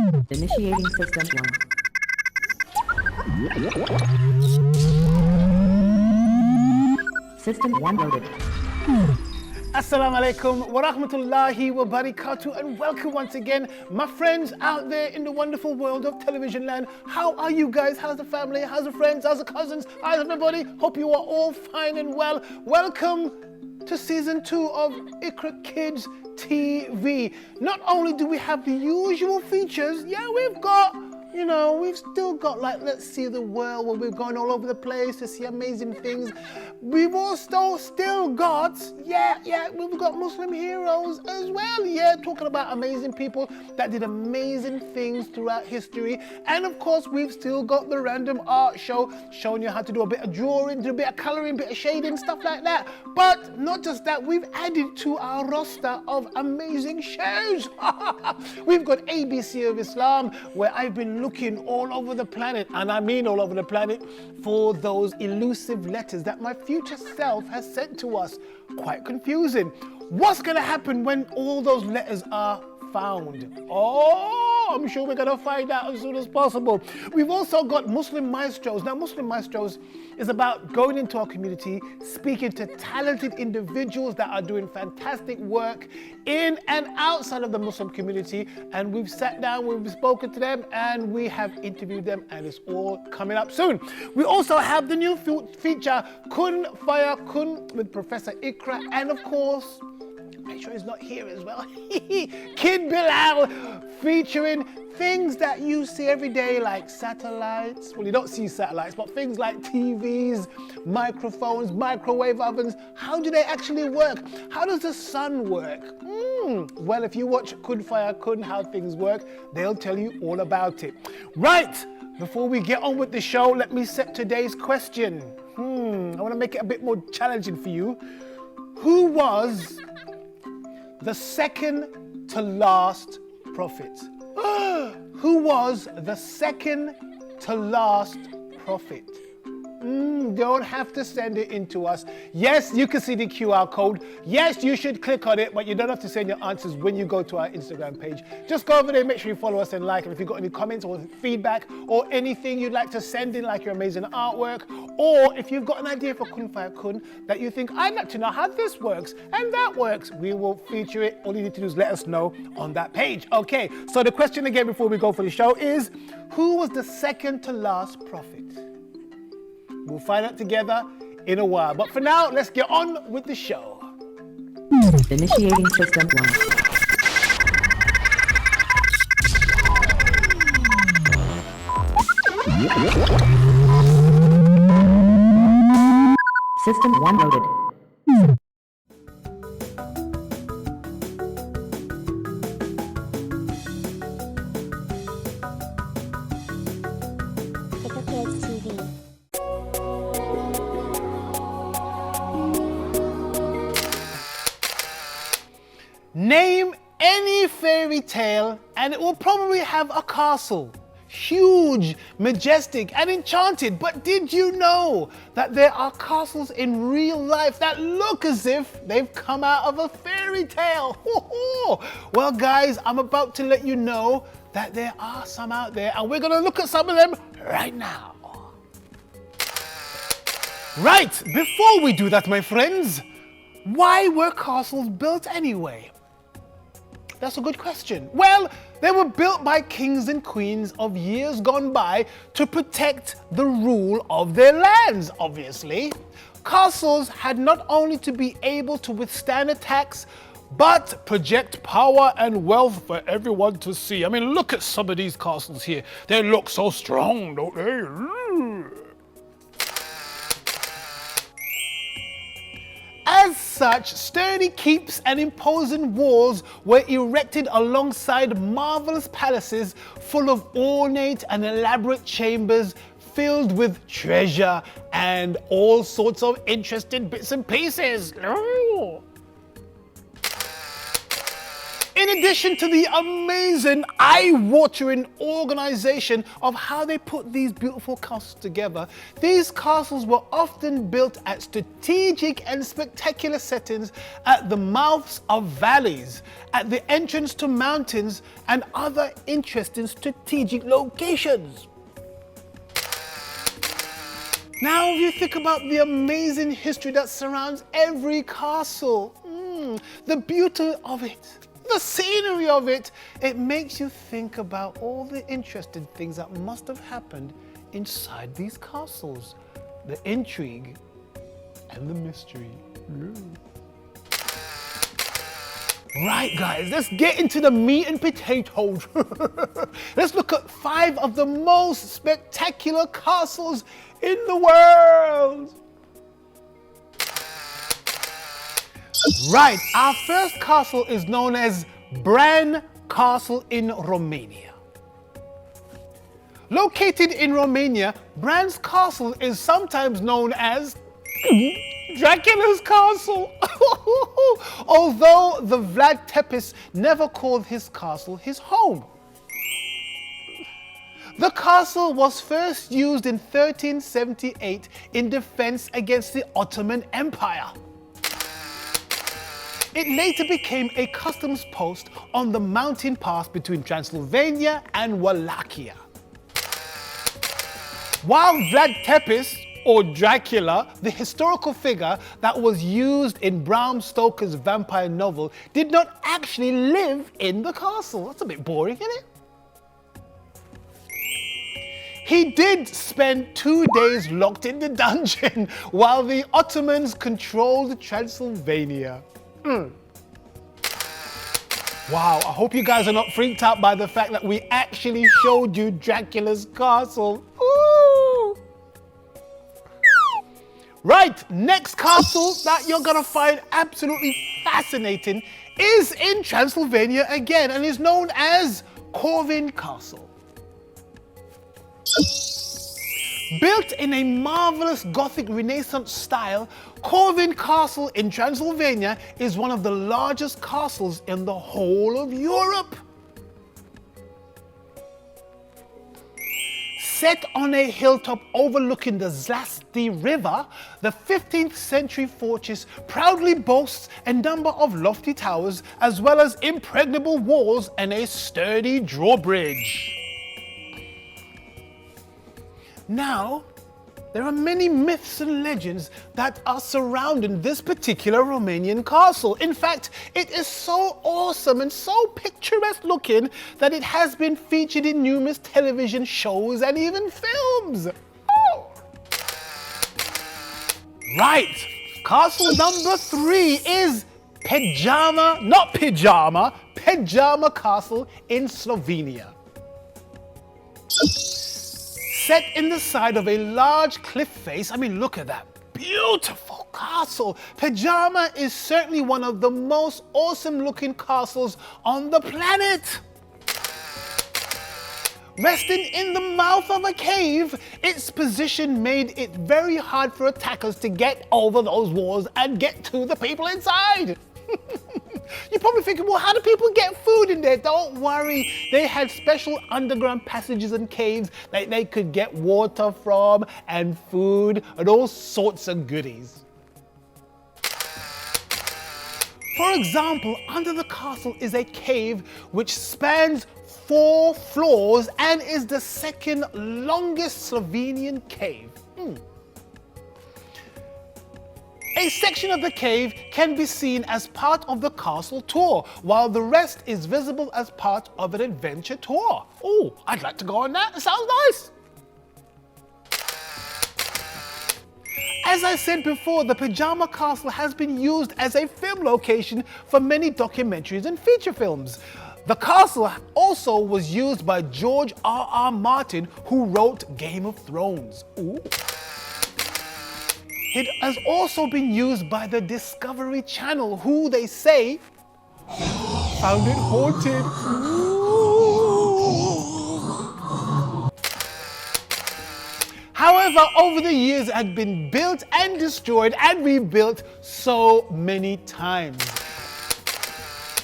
Initiating system 1. System 1 loaded. Assalamu alaikum wa rahmatullahi wa barakatuh, and welcome once again, my friends out there in the wonderful world of television land. How are you guys? How's the family? How's the friends? How's the cousins? How's everybody? Hope you are all fine and well. Welcome to season 2 of IQRA Kids TV. Not only do we have the usual features, we've still got, like, let's see the world, where we're going all over the place to see amazing things. We've also still got, we've got Muslim heroes as well, talking about amazing people that did amazing things throughout history. And of course, we've still got the random art show, showing you how to do a bit of drawing, do a bit of coloring, bit of shading, stuff like that. But not just that, we've added to our roster of amazing shows. We've got ABC of Islam, where I've been looking all over the planet, and I mean all over the planet, for those elusive letters that my future self has sent to us. Quite confusing. What's going to happen when all those letters are found? I'm sure we're going to find out as soon as possible. We've also got Muslim Maestros. Now, Muslim Maestros is about going into our community, speaking to talented individuals that are doing fantastic work in and outside of the Muslim community. And we've sat down, we've spoken to them, and we have interviewed them, and it's all coming up soon. We also have the new feature, Kun Faya Kun, with Professor IQRA, and of course, make sure he's not here as well. Kid Bilal, featuring things that you see every day, like satellites. Well, you don't see satellites, but things like TVs, microphones, microwave ovens. How do they actually work? How does the sun work? Well, if you watch Kun Faya Kun, How Things Work, they'll tell you all about it. Right, before we get on with the show, let me set today's question. I want to make it a bit more challenging for you. Who was the second to last prophet? Who was the second to last prophet? Don't have to send it in to us. Yes, you can see the QR code. Yes, you should click on it, but you don't have to send your answers when you go to our Instagram page. Just go over there, make sure you follow us and like. And if you've got any comments or feedback or anything you'd like to send in, like your amazing artwork, or if you've got an idea for Kun Faya Kun that you think, I'd like to know how this works and that works, we will feature it. All you need to do is let us know on that page. Okay, so the question again before we go for the show is, who was the second to last prophet? We'll find out together in a while. But for now, let's get on with the show. Initiating system 1. System 1 loaded. IQRA Kids TV. Name any fairy tale and it will probably have a castle. Huge, majestic, and enchanted. But did you know that there are castles in real life that look as if they've come out of a fairy tale? Well, guys, I'm about to let you know that there are some out there, and we're going to look at some of them right now. Right, before we do that, my friends, why were castles built anyway? That's a good question. Well, they were built by kings and queens of years gone by to protect the rule of their lands, obviously. Castles had not only to be able to withstand attacks, but project power and wealth for everyone to see. I mean, look at some of these castles here. They look so strong, don't they? As such, sturdy keeps and imposing walls were erected alongside marvelous palaces full of ornate and elaborate chambers filled with treasure and all sorts of interesting bits and pieces. In In addition to the amazing, eye-watering organization of how they put these beautiful castles together, these castles were often built at strategic and spectacular settings at the mouths of valleys, at the entrance to mountains, and other interesting strategic locations. Now, if you think about the amazing history that surrounds every castle, the beauty of it, the scenery of it, it makes you think about all the interesting things that must have happened inside these castles. The intrigue and the mystery. Right, guys, let's get into the meat and potatoes. Let's look at 5 of the most spectacular castles in the world. Right, our first castle is known as Bran Castle in Romania. Located in Romania, Bran's castle is sometimes known as Dracula's castle. Although the Vlad Tepes never called his castle his home. The castle was first used in 1378 in defense against the Ottoman Empire. It later became a customs post on the mountain pass between Transylvania and Wallachia. While Vlad Tepes, or Dracula, the historical figure that was used in Bram Stoker's vampire novel, did not actually live in the castle. That's a bit boring, isn't it? He did spend 2 days locked in the dungeon while the Ottomans controlled Transylvania. Wow, I hope you guys are not freaked out by the fact that we actually showed you Dracula's castle. Ooh. Right, next castle that you're gonna find absolutely fascinating is in Transylvania again and is known as Corvin Castle. Built in a marvelous Gothic Renaissance style, Corvin Castle in Transylvania is one of the largest castles in the whole of Europe. Set on a hilltop overlooking the Zlasty River, the 15th century fortress proudly boasts a number of lofty towers as well as impregnable walls and a sturdy drawbridge. Now, there are many myths and legends that are surrounding this particular Romanian castle. In fact, it is so awesome and so picturesque looking that it has been featured in numerous television shows and even films. Oh. Right, castle number 3 is Pejama Castle in Slovenia. Set in the side of a large cliff face, I mean, look at that beautiful castle. Pejama is certainly one of the most awesome looking castles on the planet. Resting in the mouth of a cave, its position made it very hard for attackers to get over those walls and get to the people inside. You're probably thinking, well, how do people get food in there? Don't worry, they had special underground passages and caves that they could get water from and food and all sorts of goodies. For example, under the castle is a cave which spans 4 floors and is the second longest Slovenian cave. A section of the cave can be seen as part of the castle tour, while the rest is visible as part of an adventure tour. Oh, I'd like to go on that. It sounds nice. As I said before, the Pejama Castle has been used as a film location for many documentaries and feature films. The castle also was used by George R.R. Martin, who wrote Game of Thrones. Ooh. It has also been used by the Discovery Channel, who they say found it haunted. However, over the years it had been built and destroyed and rebuilt so many times.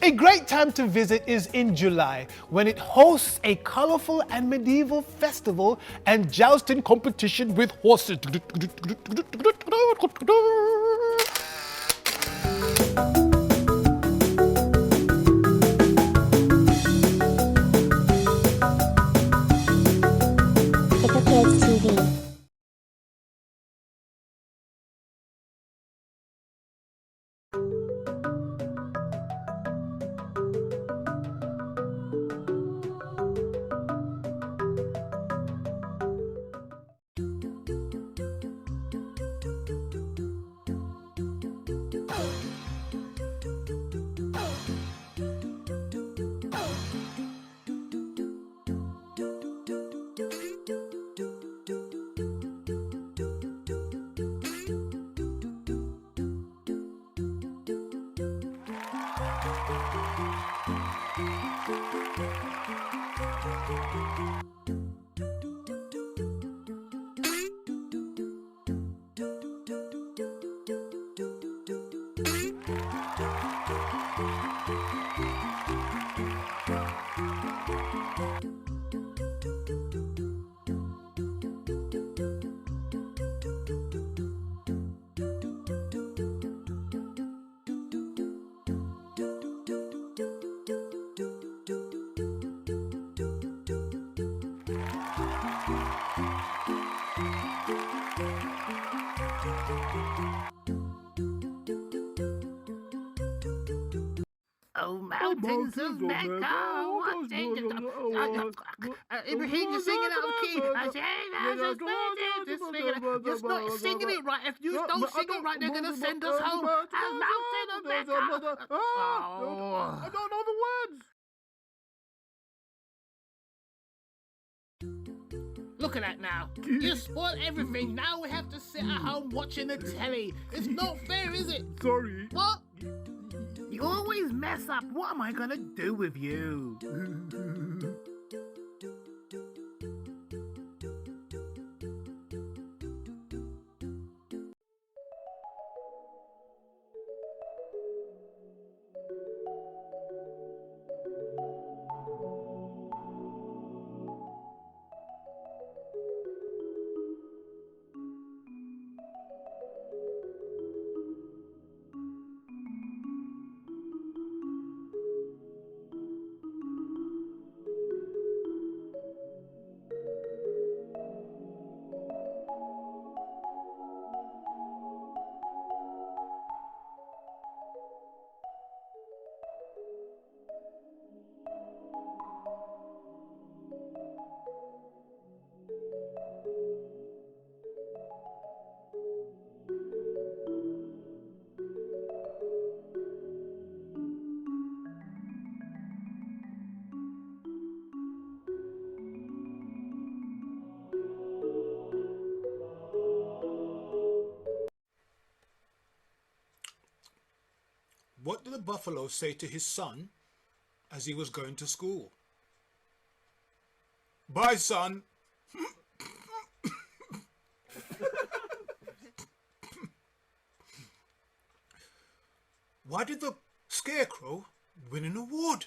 A great time to visit is in July, when it hosts a colorful and medieval festival and jousting competition with horses. IQRA Kids TV. Oh, mountains of Mecca, what dangers. Ibrahim, you're singing out of key. Just not singing it right. If you don't sing it right, they're going to send us home. A mountain of Mecca. I don't know the words. Look at that now. You spoiled everything. Now we have to sit at home watching the telly. It's not fair, is it? Sorry. What? You always mess up. What am I gonna do with you? What did the buffalo say to his son as he was going to school? Bye, son. Why did the scarecrow win an award?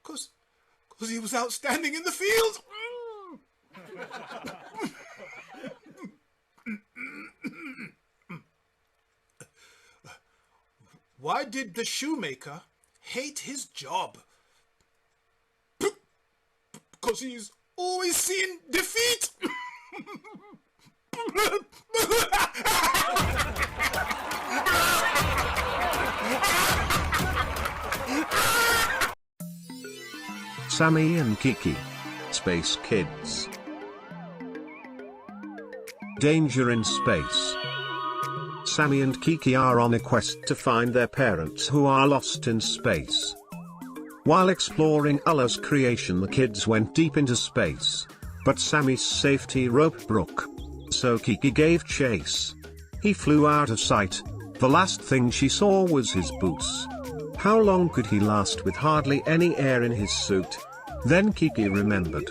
Because he was outstanding in the field. Why did the shoemaker hate his job? Because he's always seen defeat. Sammy and Kiki. Space Kids. Danger in space. Sammy and Kiki are on a quest to find their parents who are lost in space. While exploring Allah's creation, the kids went deep into space. But Sammy's safety rope broke. So Kiki gave chase. He flew out of sight. The last thing she saw was his boots. How long could he last with hardly any air in his suit? Then Kiki remembered.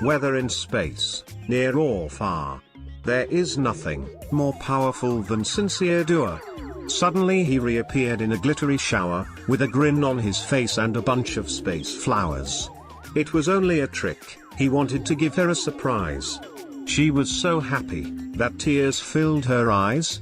Whether in space, near or far, there is nothing more powerful than sincere dua. Suddenly he reappeared in a glittery shower, with a grin on his face and a bunch of space flowers. It was only a trick, he wanted to give her a surprise. She was so happy, that tears filled her eyes.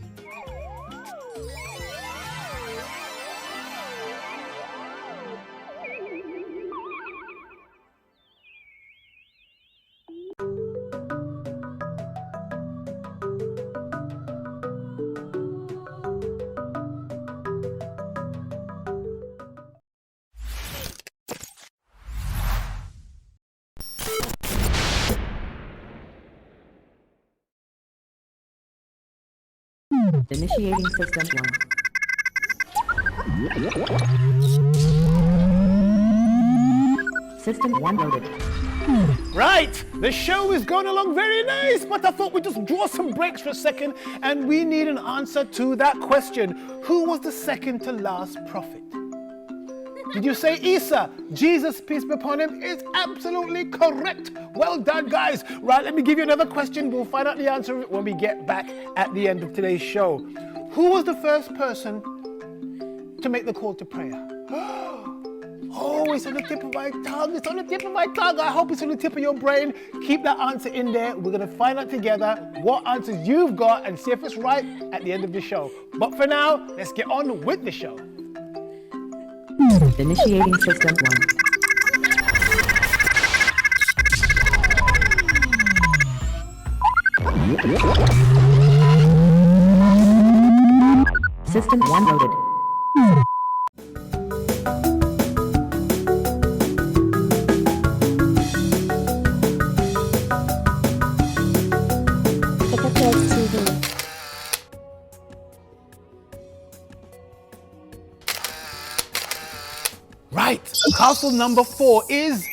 Initiating system 1. System 1 loaded. Right, the show is going along very nice, but I thought we'd just draw some breaks for a second, and we need an answer to that question. Who was the second to last prophet? Did you say Isa? Jesus, peace be upon him, is absolutely correct. Well done, guys. Right, let me give you another question. We'll find out the answer when we get back at the end of today's show. Who was the first person to make the call to prayer? Oh, it's on the tip of my tongue. It's on the tip of my tongue. I hope it's on the tip of your brain. Keep that answer in there. We're going to find out together what answers you've got and see if it's right at the end of the show. But for now, let's get on with the show. Initiating system 1. System 1 loaded. IQRA Kids TV. Right, castle number 4 is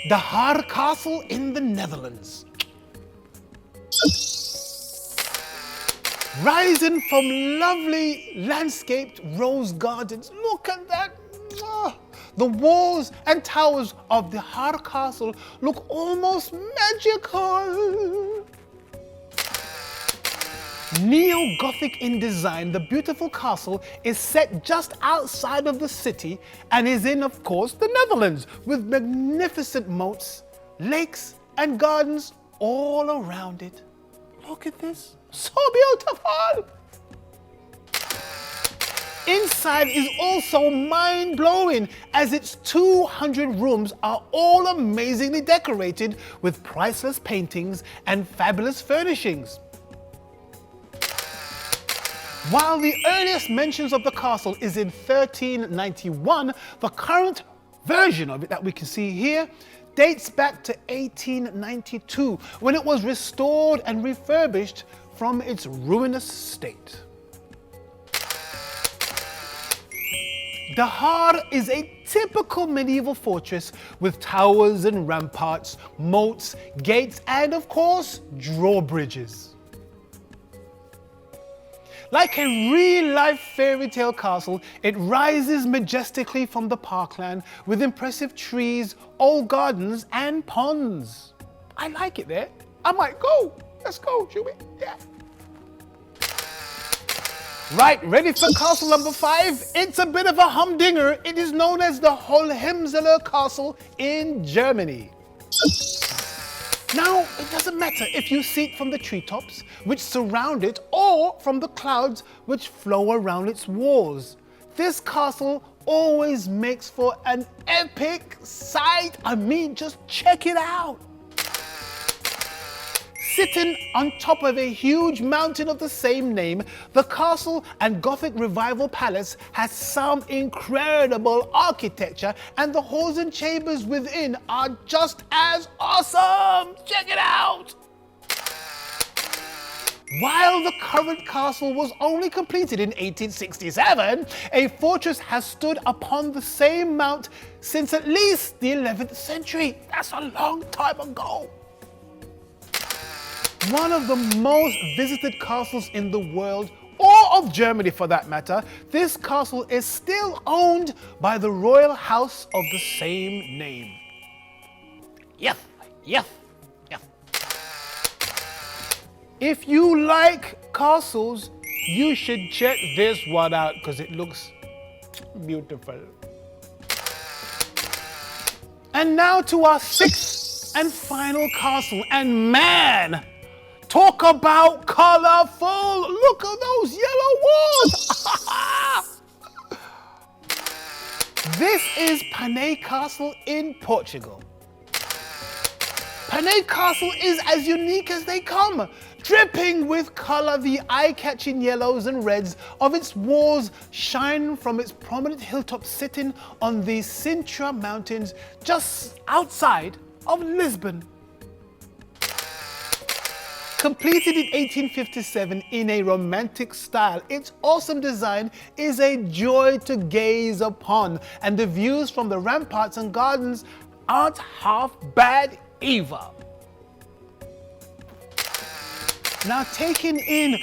the Haar Castle in the Netherlands. Rising from lovely landscaped rose gardens. Look at that. The walls and towers of the Haar Castle look almost magical. Neo-Gothic in design, the beautiful castle is set just outside of the city and is in, of course, the Netherlands, with magnificent moats, lakes and gardens all around it. Look at this, so beautiful! Inside is also mind-blowing, as its 200 rooms are all amazingly decorated with priceless paintings and fabulous furnishings. While the earliest mentions of the castle is in 1391, the current version of it that we can see here dates back to 1892, when it was restored and refurbished from its ruinous state. The Haar is a typical medieval fortress with towers and ramparts, moats, gates, and of course, drawbridges. Like a real-life fairy tale castle, it rises majestically from the parkland with impressive trees, old gardens, and ponds. I like it there. I might go. Let's go, shall we? Yeah. Right, ready for castle number 5? It's a bit of a humdinger. It is known as the Hohenzollern Castle in Germany. Now, it doesn't matter if you see it from the treetops, which surround it, or from the clouds which flow around its walls. This castle always makes for an epic sight. I mean, just check it out. Sitting on top of a huge mountain of the same name, the castle and Gothic Revival Palace has some incredible architecture, and the halls and chambers within are just as awesome. Check it out. While the current castle was only completed in 1867, a fortress has stood upon the same mount since at least the 11th century. That's a long time ago. One of the most visited castles in the world, or of Germany for that matter, this castle is still owned by the royal house of the same name. Yes. If you like castles, You should check this one out because it looks beautiful. And now to our sixth and final castle. And man, talk about colorful. Look at those yellow walls. This is Panay Castle in Portugal. Panay Castle is as unique as they come, dripping with color. The eye-catching yellows and reds of its walls shine from its prominent hilltop sitting on the Sintra Mountains just outside of Lisbon. Completed in 1857 in a romantic style, its awesome design is a joy to gaze upon, and the views from the ramparts and gardens aren't half bad either. Now taking in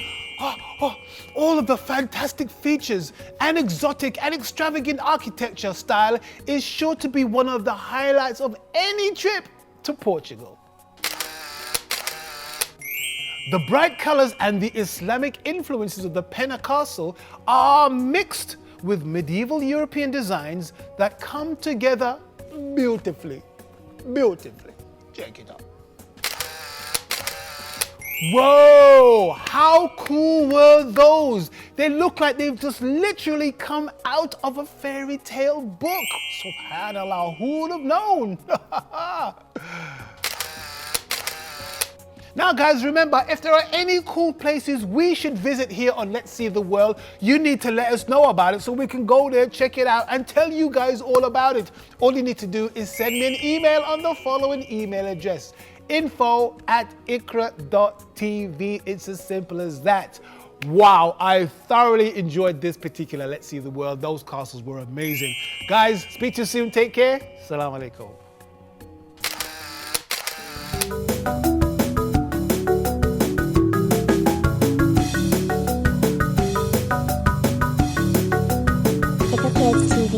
all of the fantastic features and exotic and extravagant architecture style is sure to be one of the highlights of any trip to Portugal. The bright colors and the Islamic influences of the Pena Castle are mixed with medieval European designs that come together beautifully. Beautifully. Check it out. Whoa! How cool were those? They look like they've just literally come out of a fairy tale book. Subhanallah, who would have known? Now guys, remember, if there are any cool places we should visit here on Let's See the World, you need to let us know about it so we can go there, check it out, and tell you guys all about it. All you need to do is send me an email on the following email address: info@IQRA.TV. It's as simple as that. Wow, I thoroughly enjoyed this particular Let's See the World. Those castles were amazing. Guys, speak to you soon. Take care. Assalamu alaikum. IQRA Kids TV.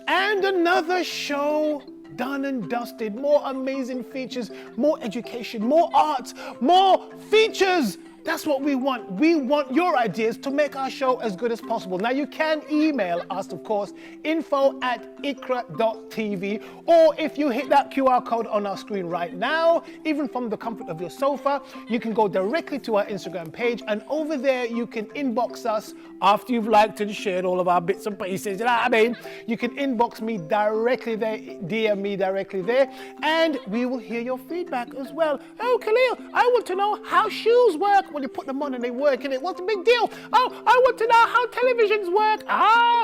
And another show done and dusted. More amazing features, more education, more art, more features. That's what we want. We want your ideas to make our show as good as possible. Now you can email us, of course, info@IQRA.TV, or if you hit that QR code on our screen right now, even from the comfort of your sofa, you can go directly to our Instagram page, and over there you can inbox us after you've liked and shared all of our bits and pieces, you know what I mean? You can inbox me directly there, DM me directly there, and we will hear your feedback as well. Oh, Khaleel, I want to know how shoes work. When you put them on and they work in it, what's the big deal? Oh, I want to know how televisions work.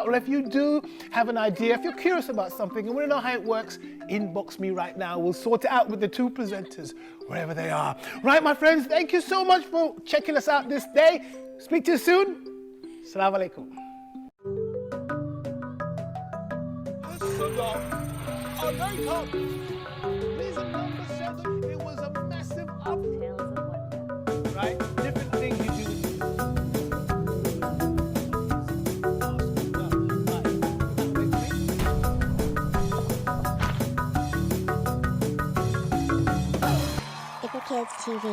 Or if you do have an idea, if you're curious about something and want to know how it works, inbox me right now. We'll sort it out with the two presenters, wherever they are. Right, my friends, thank you so much for checking us out this day. Speak to you soon. Assalamu alaikum. It was a massive uphill. Right? Different things you do. IQRA Kids TV.